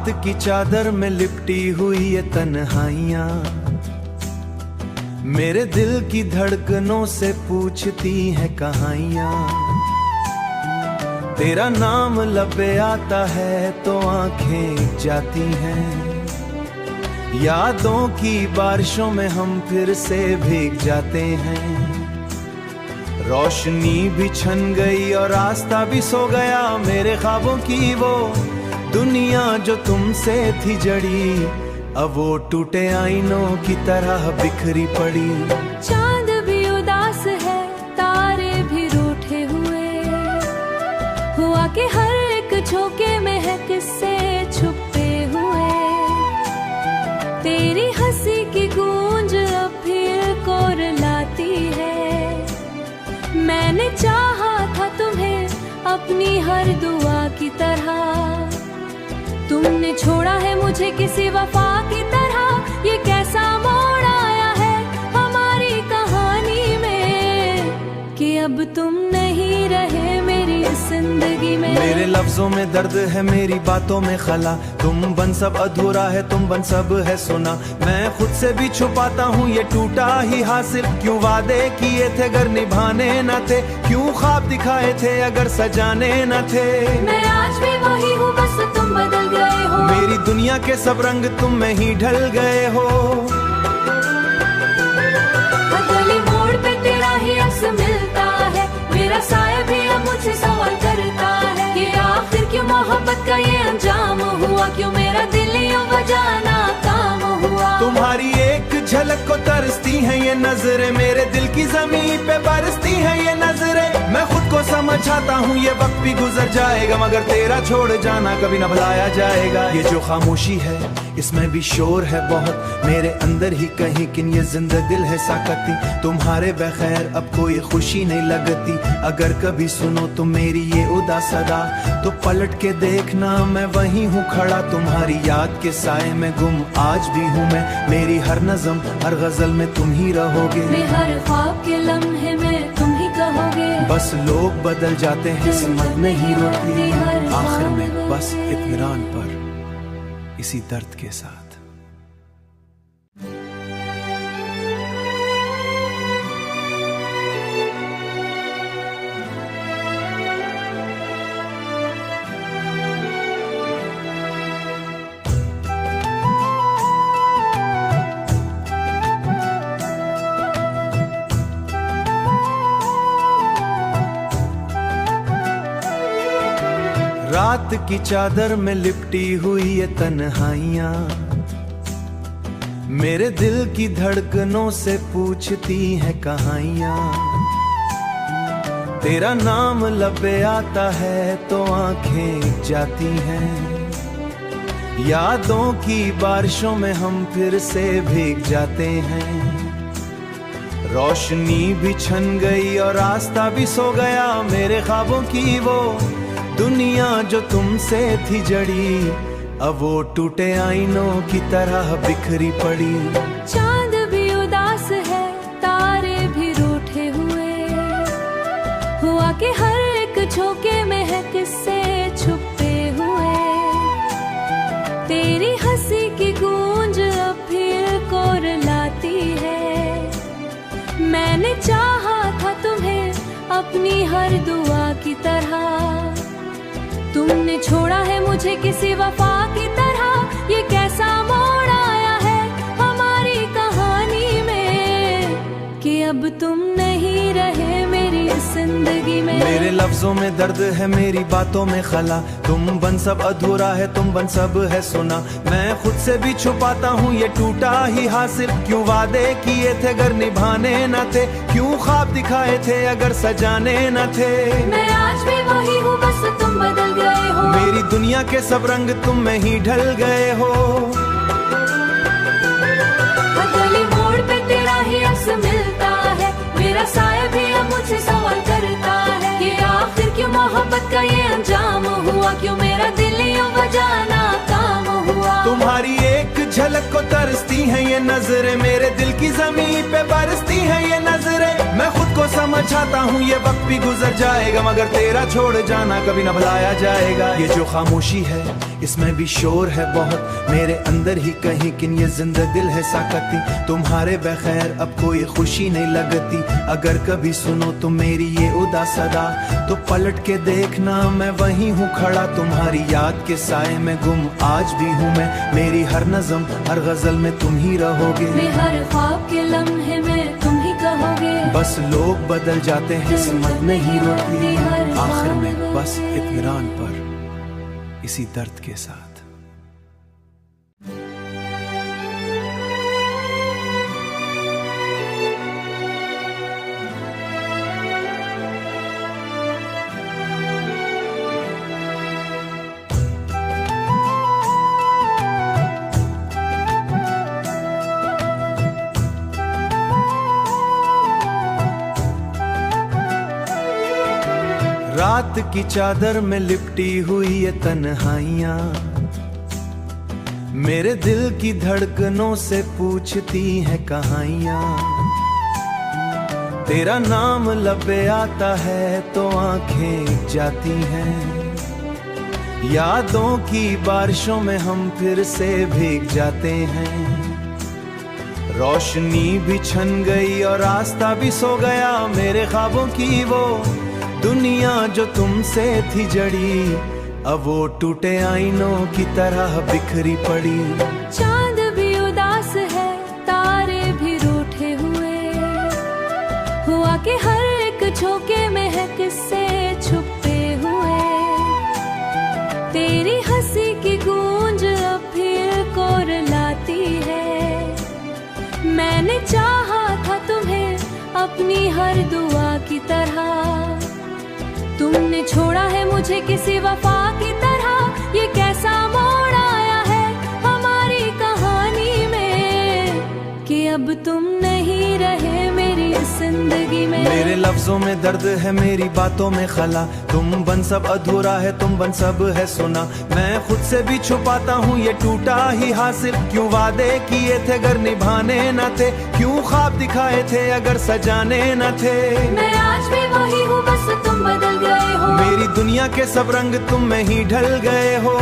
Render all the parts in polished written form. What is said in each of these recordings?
रात की चादर में लिपटी हुई ये तन्हाइयां मेरे दिल की धड़कनों से पूछती हैं कहानियां। तेरा नाम लबे आता है तो आंखें जाती हैं, यादों की बारिशों में हम फिर से भीग जाते हैं। रोशनी भी छन गई और रास्ता भी सो गया, मेरे ख्वाबों की वो दुनिया जो तुमसे थी जड़ी, अब वो टूटे आईनों की तरह बिखरी पड़ी। चांद भी उदास है, तारे भी रूठे हुए, हुआ कि हर एक झोंके में है किस्से छुपे हुए। तेरी हंसी की गूंज अब भी को रुलाती है। मैंने चाहा था तुम्हें अपनी हर दुआ की तरह, तुमने छोड़ा है मुझे किसी वफा की तरह। ये कैसा मोड़ आया है हमारी कहानी में कि अब तुम नहीं रहे मेरी जिंदगी में। मेरे लफ्जों में दर्द है, मेरी बातों में खला, तुम बन सब अधूरा है, तुम बन सब है सुना। मैं खुद से भी छुपाता हूँ ये टूटा ही हासिल, क्यों वादे किए थे अगर निभाने न थे, क्यों ख्वाब दिखाए थे अगर सजाने न थे। मैं आज भी वही हूँ, बस तुम बदल गए हो। मेरी दुनिया के सब रंग तुम में ही ढल गए हो। गली मोड़ पे तेरा ही अक्स मिलता है, मेरा साया भी अब मुझसे सवाल करता है कि आखिर क्यों मोहब्बत का ये अंजाम हुआ, क्यों मेरा दिल यूं वजह नाकाम हुआ। तुम्हारी एक झलक को तरसती हैं ये नजरें, मेरे दिल की जमीन पे बरसती हैं ये नजरें। मैं खुद को समझाता हूँ ये वक्त भी गुजर जाएगा, मगर तेरा छोड़ जाना कभी न भुलाया जाएगा। ये जो खामोशी है इसमें भी शोर है बहुत, मेरे अंदर ही कहीं किन ये जिंदा दिल है साकती। तुम्हारे बगैर अब कोई खुशी नहीं लगती, अगर कभी सुनो तुम मेरी ये उदास सदा, तो पलट के देखना मैं वहीं हूँ खड़ा। तुम्हारी याद के साए में गुम आज भी हूँ मैं, मेरी हर नज़म हर गजल में तुम ही रहोगे। हर ख्वाब के लम्हे में तुम ही कहोगे। बस लोग बदल जाते हैं, किस्मत नहीं रोती, आखिर में बस इत्मीनान पर इसी दर्द के साथ। रात की चादर में लिपटी हुई ये तन्हाइयां मेरे दिल की धड़कनों से पूछती हैं कहानियां। तेरा नाम लबे आता है तो आंखें जाती हैं, यादों की बारिशों में हम फिर से भीग जाते हैं। रोशनी भी छन गई और रास्ता भी सो गया, मेरे ख्वाबों की वो दुनिया जो तुमसे थी जड़ी, अब वो टूटे आईनों की तरह बिखरी पड़ी। चांद भी उदास है, तारे भी रूठे हुए, हुआ कि हर एक झोंके में है किस्से छुपे हुए। तेरी हंसी की गूंज अब भी को रुलाती है। मैंने चाहा था तुम्हें अपनी हर दुआ की तरह, तुमने छोड़ा है मुझे किसी वफा की तरह। ये कैसा मोड़ आया है हमारी कहानी में कि अब तुम नहीं रहे मेरी जिंदगी में। मेरे लफ्जों में दर्द है, मेरी बातों में खला, तुम बन सब अधूरा है, तुम बन सब है सुना। मैं खुद से भी छुपाता हूँ ये टूटा ही हासिल, क्यों वादे किए थे अगर निभाने न थे, क्यों ख्वाब दिखाए थे अगर सजाने न थे। मैं आज भी वही हूँ, बस तुम बदल गए हो। मेरी दुनिया के सब रंग तुम में ही ढल गए हो। गली मोड़ पे तेरा ही अक्स मिलता है, मेरा साया भी अब मुझसे सवाल करता है कि आखिर क्यों मोहब्बत का ये अंजाम हुआ, क्यों मेरा दिल यूं वजह नाकाम हुआ। तुम्हारी एक झलक को तरसती हैं ये नजरें, मेरे दिल की जमीन पे बरसती हैं ये नजरें। मैं खुद को समझ चाहता हूँ ये वक्त भी गुजर जाएगा, मगर तेरा छोड़ जाना कभी न भुलाया जाएगा। ये जो खामोशी है इसमें भी शोर है बहुत, मेरे अंदर ही कहीं किन ये जिंदा दिल है साकती। तुम्हारे बगैर अब कोई खुशी नहीं लगती, अगर कभी सुनो तुम मेरी ये उदास सदा तो पलट के देखना मैं वहीं हूँ खड़ा। तुम्हारी याद के साए में गुम आज भी हूँ मैं, मेरी हर नज़म हर गजल में तुम ही रहोगे, मैं हर ख्वाब के लम्हे में तुम ही कहोगे। बस लोग बदल जाते हैं किस्मत नहीं रोती, आखिर में बस इत्मीनान पर इसी दर्द के साथ। रात की चादर में लिपटी हुई ये तन्हाइयां मेरे दिल की धड़कनों से पूछती हैं कहानियां। तेरा नाम लबे आता है तो आंखें जाती हैं, यादों की बारिशों में हम फिर से भीग जाते हैं। रोशनी भी छन गई और रास्ता भी सो गया, मेरे ख्वाबों की वो दुनिया जो तुमसे थी जड़ी अब वो टूटे आईनों की तरह बिखरी पड़ी। चांद भी उदास है, तारे भी रूठे हुए, हुआ कि हर एक झोंके में है किस्से छुपे हुए। तेरी हंसी की गूंज अब फिर कोरलाती है, मैंने चाहा था तुम्हें अपनी हर दुआ की तरह, तुमने छोड़ा है मुझे किसी वफा की तरह। ये कैसा मोड़ आया है हमारी कहानी में कि अब तुम नहीं रहे मेरी जिंदगी में। मेरे लफ्जों में दर्द है, मेरी बातों में खला, तुम बन सब अधूरा है, तुम बन सब है सुना। मैं खुद से भी छुपाता हूँ ये टूटा ही हासिल, क्यों वादे किए थे अगर निभाने न थे, क्यों ख्वाब दिखाए थे अगर सजाने न थे। मैं आज भी वही हूँ, बस तुम बदल गए हो, मेरी दुनिया के सब रंग तुम में ही ढल गए हो।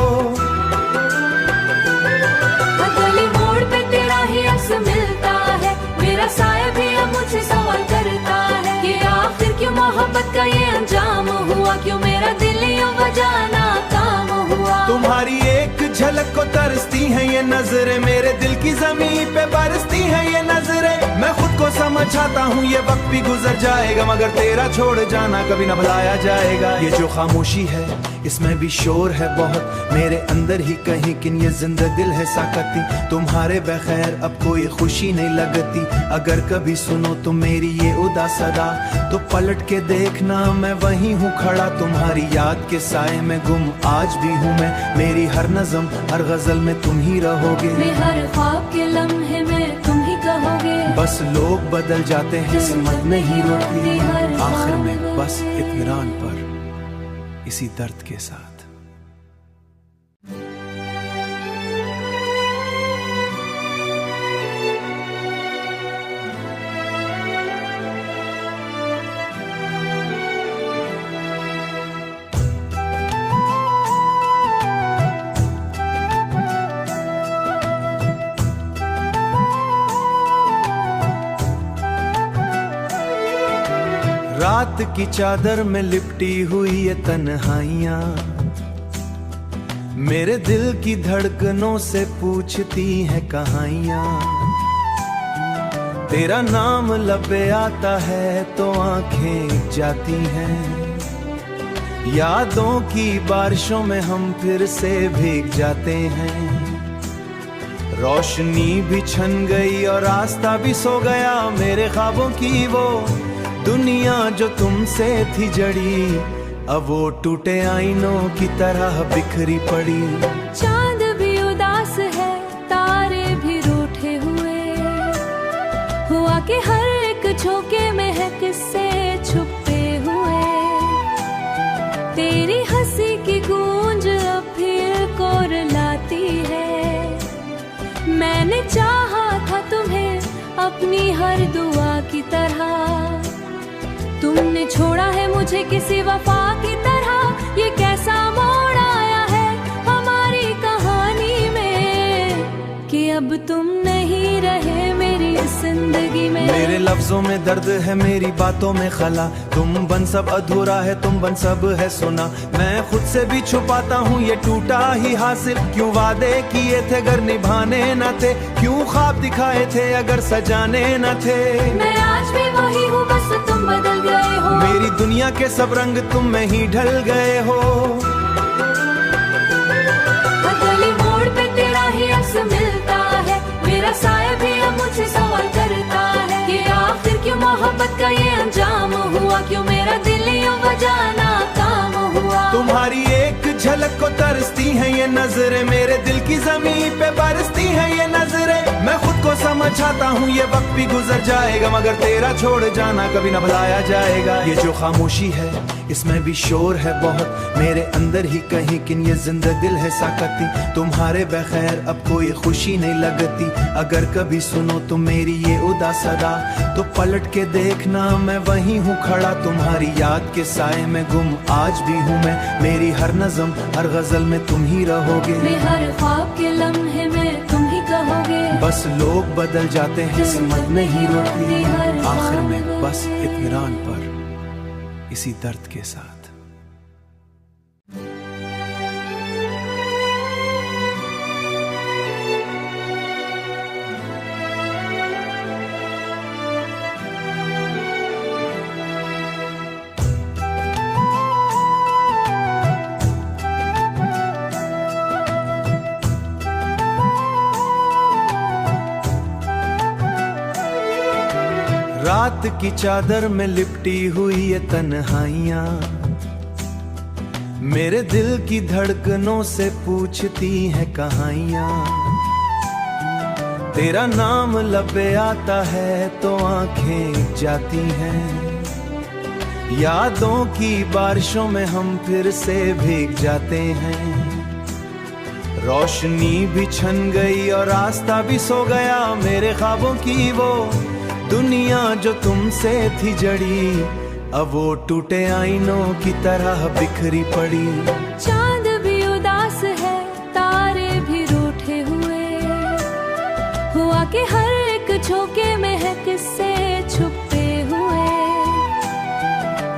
गली मोड़ पे तेरा ही अक्स मिलता है, मेरा साया भी अब मुझसे सवाल करता है कि आखिर क्यों मोहब्बत का ये अंजाम हुआ, क्यों मेरा दिल यूं बजाना काम हुआ। तुम्हारी एक झलक को तरसती हैं ये नजरें, मेरे दिल की ज़मीन पे बरसती हैं ये नजरें। मैं खुद को समझाता हूँ ये वक्त भी गुजर जाएगा, मगर तेरा छोड़ जाना कभी न भुलाया जाएगा। ये जो खामोशी है इसमें भी शोर है बहुत, मेरे अंदर ही कहीं किन ये जिंदा दिल है साकती। तुम्हारे बगैर अब कोई खुशी नहीं लगती, अगर कभी सुनो तुम मेरी ये उदास सदा तो पलट के देखना मैं वहीं हूँ खड़ा। तुम्हारी याद के साए में गुम आज भी हूँ मैं, मेरी हर नज़म हर गजल में तुम ही रहोगे, मैं हर ख्वाब के लम्हे में तुम ही कहोगे। बस लोग बदल जाते हैं किस्मत नहीं रोती, आखिर में बस इत्मीनान पर इसी दर्द के साथ। रात की चादर में लिपटी हुई ये तन्हाइयां मेरे दिल की धड़कनों से पूछती हैं कहानियां। तेरा नाम लबे आता है तो आंखें जाती हैं, यादों की बारिशों में हम फिर से भीग जाते हैं। रोशनी भी छन गई और रास्ता भी सो गया, मेरे ख्वाबों की वो दुनिया जो तुमसे थी जड़ी अब वो टूटे आईनों की तरह बिखरी पड़ी। चांद भी उदास है, तारे भी रूठे हुए, हुआ कि हर एक झोंके में है किस्से छुपे हुए। तेरी हंसी की गूंज अब फिर कोरलाती है, मैंने चाहा था तुम्हें अपनी हर दुआ की तरह, तुमने छोड़ा है मुझे किसी वफा की तरह, ये कैसा मोड़ आया है हमारी कहानी में कि अब तुम नहीं रहे मेरी जिंदगी में। मेरे लफ्जों में दर्द है, मेरी बातों में खला, तुम बन सब अधूरा है, तुम बन सब है सुना। मैं खुद से भी छुपाता हूँ ये टूटा ही हासिल, क्यों वादे किए थे अगर निभाने न थे, क्यों ख्वाब दिखाए थे अगर सजाने न थे। मैं आज भी वही हूँ, बस तुम बदल गए हो, मेरी दुनिया के सब रंग तुम में ही ढल गए हो। हर गली मोड़ पे तेरा ही अक्स मिलता है, मेरा साया भी अब मुझसे सवाल करता है कि आखिर क्यों मोहब्बत का ये अंजाम हुआ, क्यों मेरा दिल यूं बजाना काम हुआ। तुम्हारी एक झलक को तरसती है ये नजरें, मेरे दिल की जमीन पे बरसती है ये नजरें। मैं खुद को समझाता हूँ ये वक्त भी गुजर जाएगा, मगर तेरा छोड़ जाना कभी न भुलाया जाएगा। ये जो खामोशी है इसमें भी शोर है बहुत, मेरे अंदर ही कहीं किन ये जिंदा दिल है साकती। तुम्हारे बगैर अब कोई खुशी नहीं लगती, अगर कभी सुनो तुम मेरी ये उदास सदा, तो पलट के देखना मैं वहीं हूँ खड़ा। तुम्हारी याद के साए में गुम आज भी हूँ मैं, मेरी हर नज़म हर गजल में तुम ही रहोगे, मैं हर ख्वाब के लम्हे में तुम ही कहोगे। बस लोग बदल जाते हैं किस्मत नहीं रोती, आखिर में बस इत्मीनान पर इसी दर्द के साथ। रात की चादर में लिपटी हुई ये तन्हाइयां, मेरे दिल की धड़कनों से पूछती हैं कहानियां। तेरा नाम लबे आता है तो आंखें जाती हैं, यादों की बारिशों में हम फिर से भीग जाते हैं। रोशनी भी छन गई और रास्ता भी सो गया, मेरे ख्वाबों की वो दुनिया जो तुमसे थी जड़ी, अब वो टूटे आईनों की तरह बिखरी पड़ी। चांद भी उदास है, तारे भी रूठे हुए, हुआ कि हर एक झोंके में है किस्से छुपे हुए।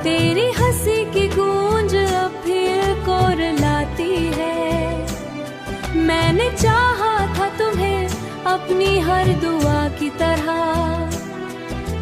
तेरी हंसी की गूंज अब फिर कोरलाती है, मैंने चाहा था तुम्हें अपनी हर दुआ की तरह,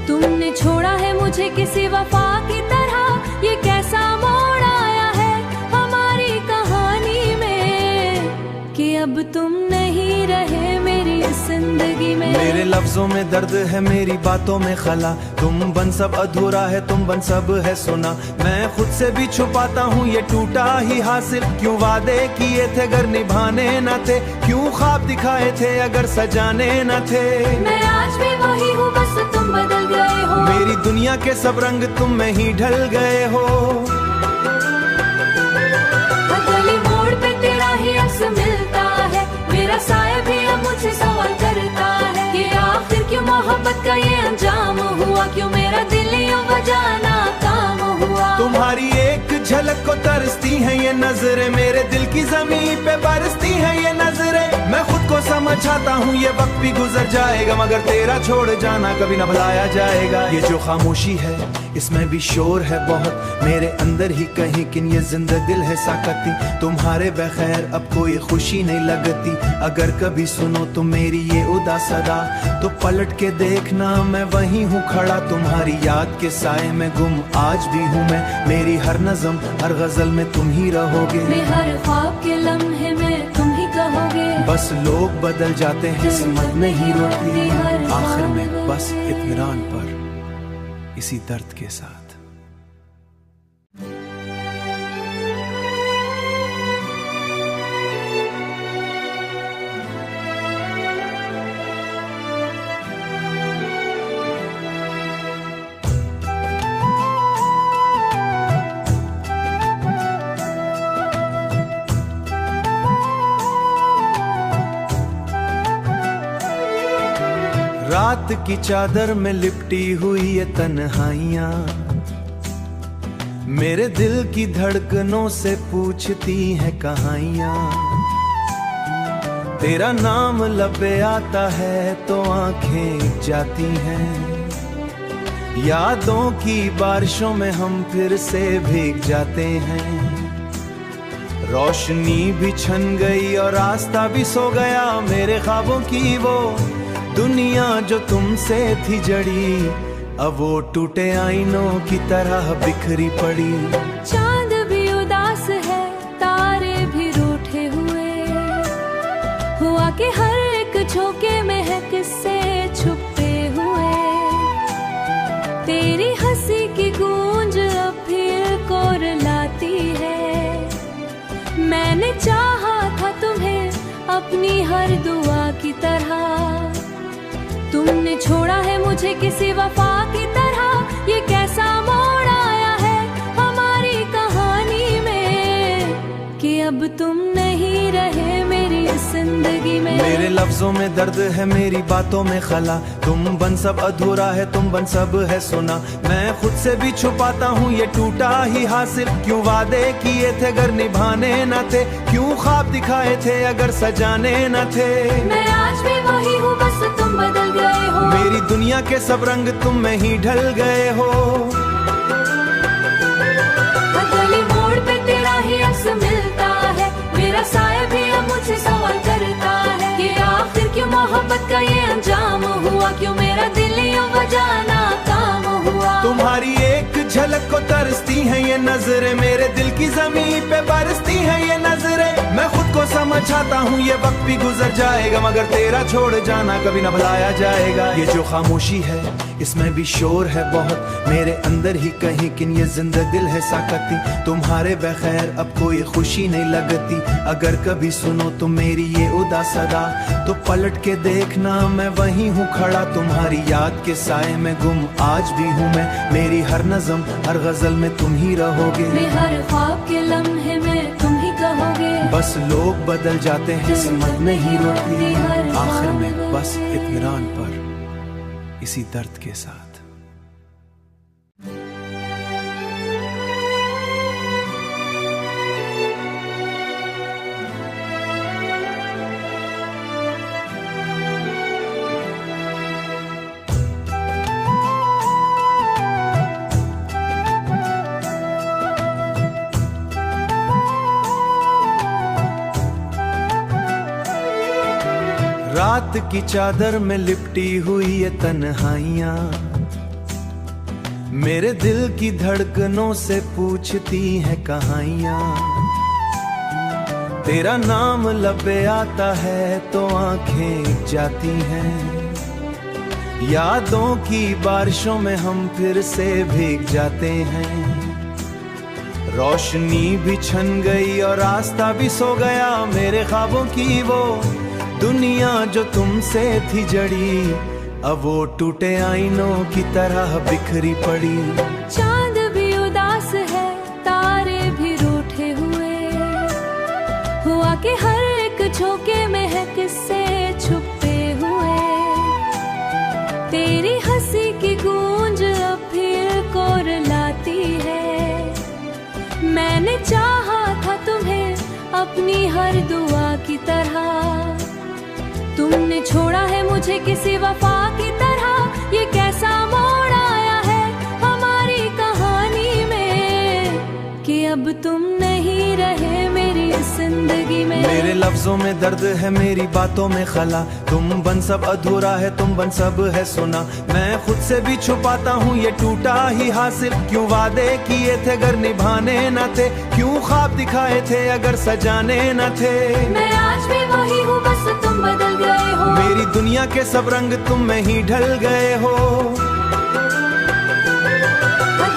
तुमने छोड़ा है मुझे किसी वफा की तरह, ये कैसा मोड़ आया है हमारी कहानी में कि अब तुम नहीं रहे मेरी जिंदगी में। मेरे लफ्जों में दर्द है, मेरी बातों में खला, तुम बन सब अधूरा है, तुम बन सब है सुना। मैं खुद से भी छुपाता हूँ ये टूटा ही हासिल, क्यों वादे किए थे अगर निभाने न थे, क्यों ख्वाब दिखाए थे अगर सजाने न थे। मैं आज भी वही हूँ, बस तुम बदल गए हो, मेरी दुनिया के सब रंग तुम में ही ढल गए हो। हर गली मोड़ पे तेरा ही अक्स मिलता है, मेरा साया भी अब मुझसे सवाल करता है कि आखिर क्यों मोहब्बत का ये अंजाम हुआ, क्यों मेरा दिल यूं बजाना काम हुआ। तुम्हारी एक झलक को तरसती है ये नजरें, मेरे दिल की जमीन पे बरसती है ये नजरें। मैं खुद को समझाता हूँ ये वक्त भी गुजर जाएगा, मगर तेरा छोड़ जाना कभी न भुलाया जाएगा। ये जो खामोशी है इसमें भी शोर है बहुत, मेरे अंदर ही कहीं किन ये जिंदा दिल है साकती। तुम्हारे बगैर अब कोई खुशी नहीं लगती, अगर कभी सुनो तुम मेरी ये उदास सदा, तो पलट के देखना मैं वहीं हूँ खड़ा। तुम्हारी याद के साए में गुम आज भी हूँ मैं, मेरी हर नज़म हर गजल में तुम ही रहोगे, मैं हर ख्वाब के लम्हे में तुम ही कहोगे। बस लोग बदल जाते हैं किस्मत नहीं रोती, आखिर में बस इत्मीनान पर इसी दर्द के साथ। रात की चादर में लिपटी हुई ये तन्हाइयां, मेरे दिल की धड़कनों से पूछती है कहानियां, तेरा नाम लब पे आता है तो आंखें जाती हैं। यादों की बारिशों में हम फिर से भीग जाते हैं। रोशनी भी छन गई और रास्ता भी सो गया। मेरे ख्वाबों की वो दुनिया जो तुमसे थी जड़ी, अब वो टूटे आईनों की तरह बिखरी पड़ी। चांद भी उदास है, तारे भी रूठे हुए, हुआ कि हर एक झोंके में है किस्से छुपे हुए। तेरी हंसी की गूंज अब भी को रुलाती है। मैंने चाहा था तुम्हें अपनी हर दुआ की तरह, तुमने छोड़ा है मुझे किसी वफा की तरह। ये कैसा मोड़ आया है हमारी कहानी में कि अब तुम नहीं रहे मेरी जिंदगी में। मेरे लफ्जों में दर्द है, मेरी बातों में खला। तुम बन सब अधूरा है, तुम बन सब है सुना। मैं खुद से भी छुपाता हूँ ये टूटा ही हासिल। क्यों वादे किए थे अगर निभाने न थे, क्यों ख्वाब दिखाए थे अगर सजाने न थे। मैं आज भी वही हूँ, बस तुम बदल गए हो। मेरी दुनिया के सब रंग तुम में ही ढल गए हो। गली मोड़ पे तेरा ही अक्स मिलता है, मेरा साया भी अब मुझसे सवाल करता है कि आखिर क्यों मोहब्बत का ये अंजाम हुआ, क्यों मेरा दिल यूं बजाना काम हुआ। तुम्हारी एक झलक को तरसती है ये नजरें, मेरे दिल की जमीन पे बरसती है ये नजरें। मैं खुद को समझाता हूँ ये वक्त भी गुजर जाएगा, मगर तेरा छोड़ जाना कभी न भुलाया जाएगा। ये जो खामोशी है इसमें भी शोर है बहुत, मेरे अंदर ही कहीं किन ये जिंदा दिल है साकती। तुम्हारे बगैर अब कोई खुशी नहीं लगती, अगर कभी सुनो तुम मेरी ये उदास सदा तो पलट के देखना मैं वहीं हूँ खड़ा। तुम्हारी याद के साए में गुम आज भी हूँ मैं, मेरी हर नज़म हर गजल में तुम ही रहोगे। मैं हर ख्वाब के लम्हे में तुम ही कहोगे। बस लोग बदल जाते हैं, किस्मत नहीं रोती आखिर में बस इत्मीनान पर इसी दर्द के साथ। रात की चादर में लिपटी हुई ये तन्हाइयां, मेरे दिल की धड़कनों से पूछती है कहानियां। तेरा नाम लब पे आता है तो आंखें जाती हैं। यादों की बारिशों में हम फिर से भीग जाते हैं। रोशनी भी छन गई और रास्ता भी सो गया। मेरे ख्वाबों की वो दुनिया जो तुमसे थी जड़ी, अब वो टूटे आईनों की तरह बिखरी पड़ी। चांद भी उदास है, तारे भी रूठे हुए, हुआ कि हर एक झोंके में है किस्से छुपे हुए। तेरी हंसी की गूंज अब भी को रुलाती है। मैंने चाहा था तुम्हें अपनी हर दुआ की तरह, तुमने छोड़ा है मुझे किसी वफा की तरह। ये कैसा मोड़ आया है हमारी कहानी में कि अब तुम नहीं रहे मेरी जिंदगी में। मेरे लफ्जों में दर्द है, मेरी बातों में खला। तुम बन सब अधूरा है, तुम बन सब है सुना। मैं खुद से भी छुपाता हूँ ये टूटा ही हासिल। क्यों वादे किए थे अगर निभाने न थे, क्यों ख्वाब दिखाए थे अगर सजाने न थे। मैं आज भी वही हूँ, बस तुम बदल गए हो। मेरी दुनिया के सब रंग तुम में ही ढल गए हो।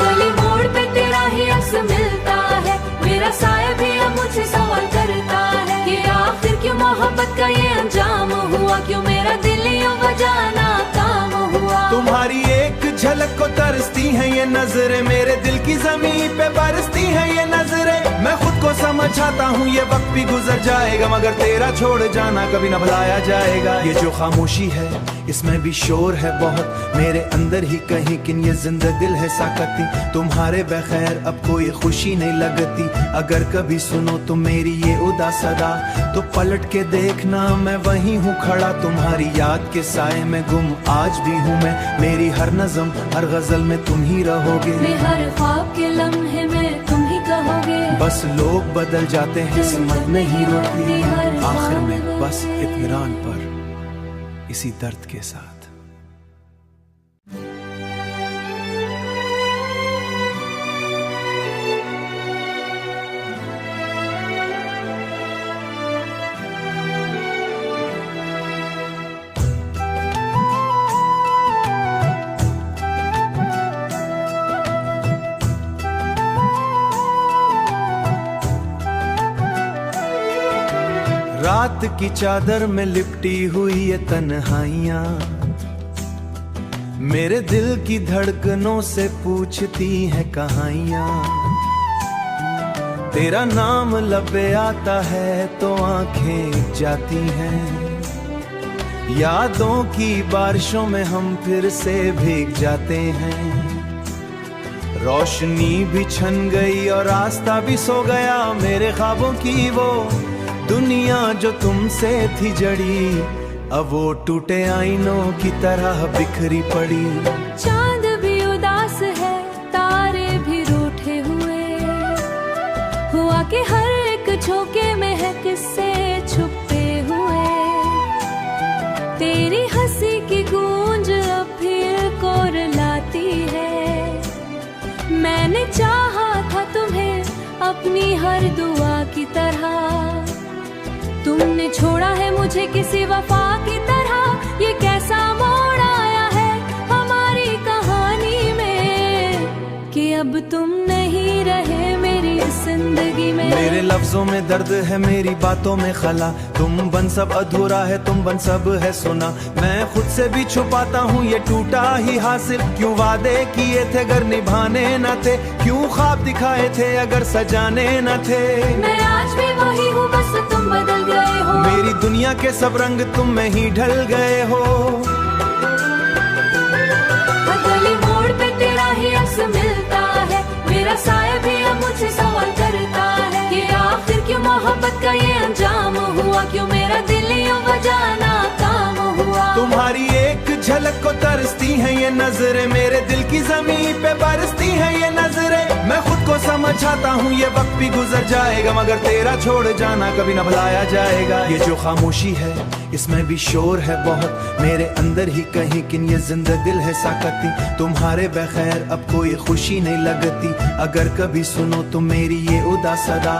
गली मोड़ पे तेरा ही अक्स मिलता है, मेरा साया भी अब मुझसे सवाल करता है कि आखिर क्यों मोहब्बत का ये अंजाम हुआ, क्यों मेरा दिल यूं बजाना काम हुआ। तुम्हारी एक झलक को तरसती है ये नजरें, मेरे दिल की जमीन पे बरसती है ये नजरें। मैं खुद को समझाता हूँ ये वक्त भी गुजर जाएगा, मगर तेरा छोड़ जाना कभी न भुलाया जाएगा। ये जो खामोशी है इसमें भी शोर है बहुत मेरे अंदर ही कहीं, किन ये जिंदा दिल है साकती। तुम्हारे बगैर अब कोई खुशी नहीं लगती, अगर कभी सुनो तुम मेरी ये उदास सदा तो पलट के देखना मैं वहीं हूँ खड़ा। तुम्हारी याद के साए में गुम आज भी हूँ मैं, मेरी हर नज़म हर गजल में तुम ही रहोगे। मैं हर ख्वाब के लम्हे में तुम ही कहोगे। बस लोग बदल जाते हैं किस्मत नहीं रोती, आखिर में बस इत्मीनान पर इसी दर्द के साथ। रात की चादर में लिपटी हुई ये तन्हाइयां मेरे दिल की धड़कनों से पूछती है कहानियां। तेरा नाम लबे आता है तो आंखें जाती हैं, यादों की बारिशों में हम फिर से भीग जाते हैं। रोशनी भी छन गई और रास्ता भी सो गया, मेरे ख्वाबों की वो दुनिया जो तुमसे थी जड़ी अब वो टूटे आईनों की तरह बिखरी पड़ी। चांद भी उदास है, तारे भी रूठे हुए, हुआ कि हर एक झोंके में है किस्से छुपे हुए। तेरी हंसी की गूंज अब भी को रुलाती है। मैंने चाहा था तुम्हें अपनी हर दुआ की तरह, तुमने छोड़ा है मुझे किसी वफा की तरह। ये कैसा मोड़ आया है हमारी कहानी में कि अब तुम नहीं रहे मेरी जिंदगी में। मेरे लफ्जों में दर्द है, मेरी बातों में खला, तुम बन सब अधूरा है, तुम बन सब है सुना। मैं खुद से भी छुपाता हूँ ये टूटा ही हासिल, क्यों वादे किए थे अगर निभाने न थे, क्यों ख्वाब दिखाए थे अगर सजाने न थे। मैं आज भी वही हूँ, बस तुम बदल गए हो। मेरी दुनिया के सब रंग तुम में ही ढल गए हो। हर गली मोड़ पे तेरा ही अक्स मिलता है, मेरा साया भी अब मुझसे सवाल करता है कि आखिर क्यों मोहब्बत का ये अंजाम हुआ, क्यों मेरा दिल यूं वजह नाकाम हुआ। तुम्हारी एक झलक को तरसती है ये नजरें, मेरे दिल की जमीन पे बरसती है ये नजरें। मैं खुद को समझाता हूँ ये वक्त भी गुजर जाएगा, मगर तेरा छोड़ जाना कभी न भुलाया जाएगा। ये जो खामोशी है इसमें भी शोर है बहुत मेरे अंदर ही कहीं, किन ये जिंदा दिल है साकती। तुम्हारे बगैर अब कोई खुशी नहीं लगती, अगर कभी सुनो तुम मेरी ये उदास सदा